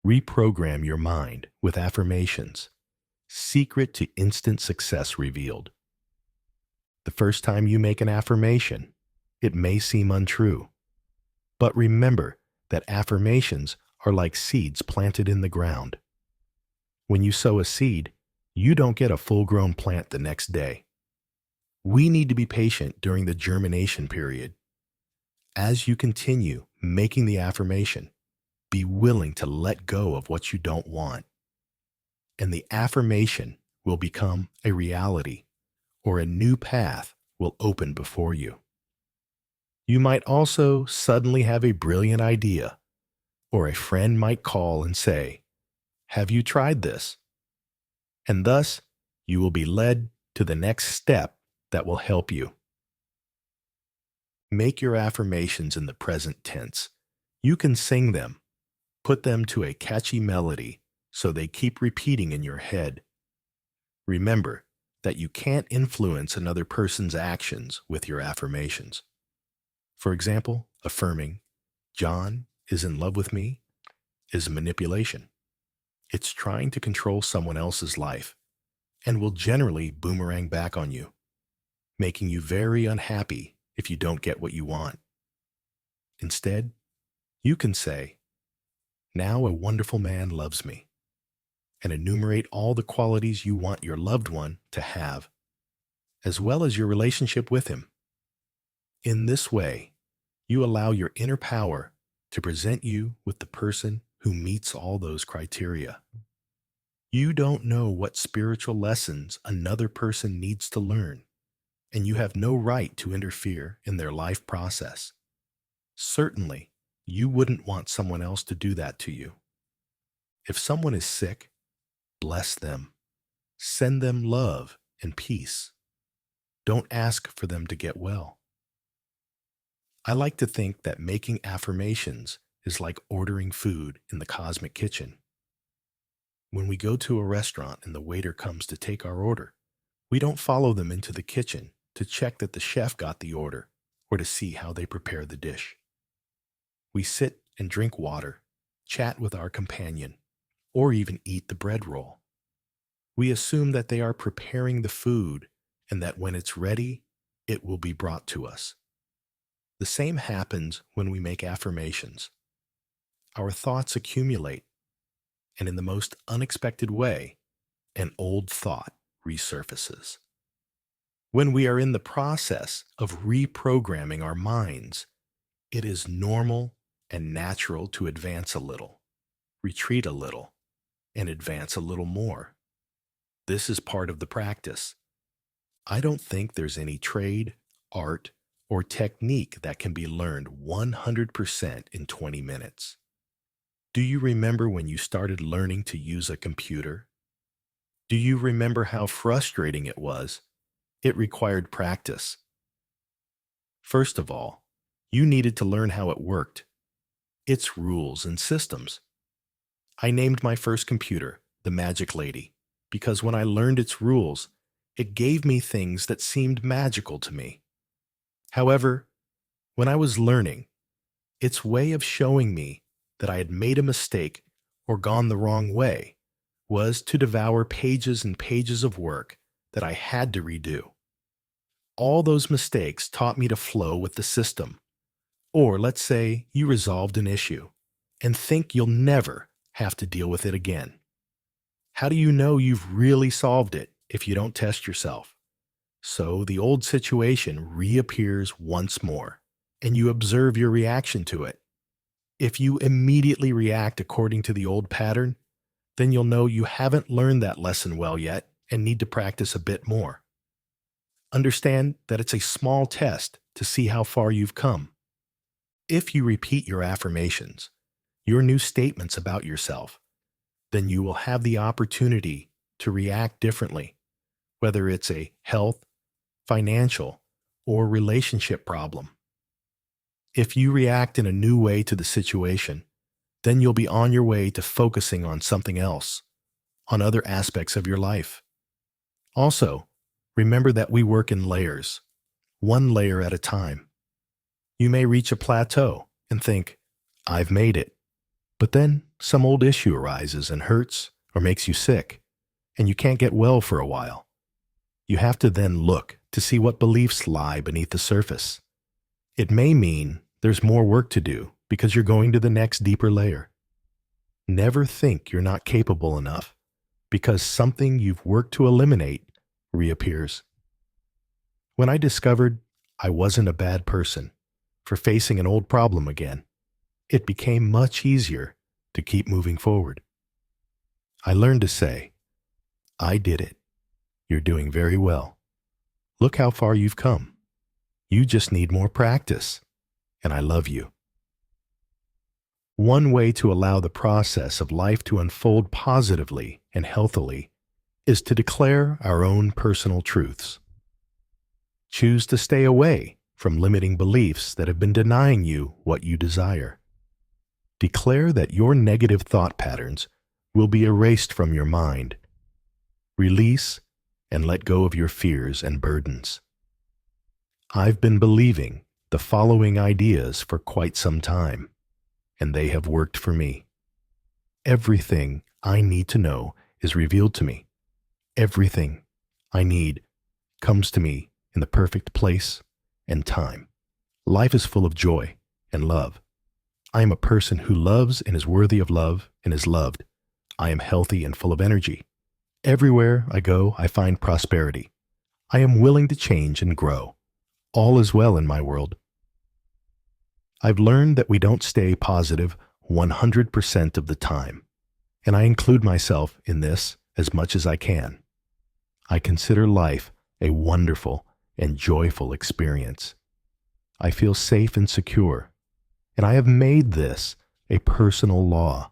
Reprogram your mind with affirmations. Secret to instant success revealed. The first time you make an affirmation, it may seem untrue. But remember that affirmations are like seeds planted in the ground. When you sow a seed, you don't get a full-grown plant the next day. We need to be patient during the germination period. As you continue making the affirmation, be willing to let go of what you don't want, and the affirmation will become a reality, or a new path will open before you. You might also suddenly have a brilliant idea, or a friend might call and say, "Have you tried this?" And thus, you will be led to the next step that will help you. Make your affirmations in the present tense. You can sing them. Put them to a catchy melody so they keep repeating in your head. Remember that you can't influence another person's actions with your affirmations. For example, affirming, "John is in love with me," is manipulation. It's trying to control someone else's life and will generally boomerang back on you, making you very unhappy if you don't get what you want. Instead, you can say, "Now a wonderful man loves me," and enumerate all the qualities you want your loved one to have, as well as your relationship with him. In this way, you allow your inner power to present you with the person who meets all those criteria. You don't know what spiritual lessons another person needs to learn, and you have no right to interfere in their life process. Certainly, you wouldn't want someone else to do that to you. If someone is sick, bless them. Send them love and peace. Don't ask for them to get well. I like to think that making affirmations is like ordering food in the cosmic kitchen. When we go to a restaurant and the waiter comes to take our order, we don't follow them into the kitchen to check that the chef got the order or to see how they prepare the dish. We sit and drink water, chat with our companion, or even eat the bread roll. We assume that they are preparing the food and that when it's ready, it will be brought to us. The same happens when we make affirmations. Our thoughts accumulate, and in the most unexpected way, an old thought resurfaces. When we are in the process of reprogramming our minds, it is normal and natural to advance a little, retreat a little, and advance a little more. This is part of the practice. I don't think there's any trade, art, or technique that can be learned 100% in 20 minutes. Do you remember when you started learning to use a computer? Do you remember how frustrating it was? It required practice. First of all, you needed to learn how it worked, its rules and systems. I named my first computer the Magic Lady because when I learned its rules, it gave me things that seemed magical to me. However, when I was learning, its way of showing me that I had made a mistake or gone the wrong way was to devour pages and pages of work that I had to redo. All those mistakes taught me to flow with the system. Or let's say you resolved an issue and think you'll never have to deal with it again. How do you know you've really solved it if you don't test yourself? So the old situation reappears once more, and you observe your reaction to it. If you immediately react according to the old pattern, then you'll know you haven't learned that lesson well yet and need to practice a bit more. Understand that it's a small test to see how far you've come. If you repeat your affirmations, your new statements about yourself, then you will have the opportunity to react differently, whether it's a health, financial, or relationship problem. If you react in a new way to the situation, then you'll be on your way to focusing on something else, on other aspects of your life. Also, remember that we work in layers, one layer at a time. You may reach a plateau and think, "I've made it," but then some old issue arises and hurts or makes you sick, and you can't get well for a while. You have to then look to see what beliefs lie beneath the surface. It may mean there's more work to do because you're going to the next deeper layer. Never think you're not capable enough because something you've worked to eliminate reappears. When I discovered I wasn't a bad person for facing an old problem again, it became much easier to keep moving forward. I learned to say, I did it. You're doing very well. Look how far you've come. You just need more practice, and I love you. One way to allow the process of life to unfold positively and healthily is to declare our own personal truths. Choose to stay away from limiting beliefs that have been denying you what you desire. Declare that your negative thought patterns will be erased from your mind. Release and let go of your fears and burdens. I've been believing the following ideas for quite some time, and they have worked for me. Everything I need to know is revealed to me. Everything I need comes to me in the perfect place and time. Life is full of joy and love. I am a person who loves and is worthy of love and is loved. I am healthy and full of energy. Everywhere I go, I find prosperity. I am willing to change and grow. All is well in my world. I've learned that we don't stay positive 100% of the time, and I include myself in this as much as I can. I consider life a wonderful and joyful experience. I feel safe and secure, and I have made this a personal law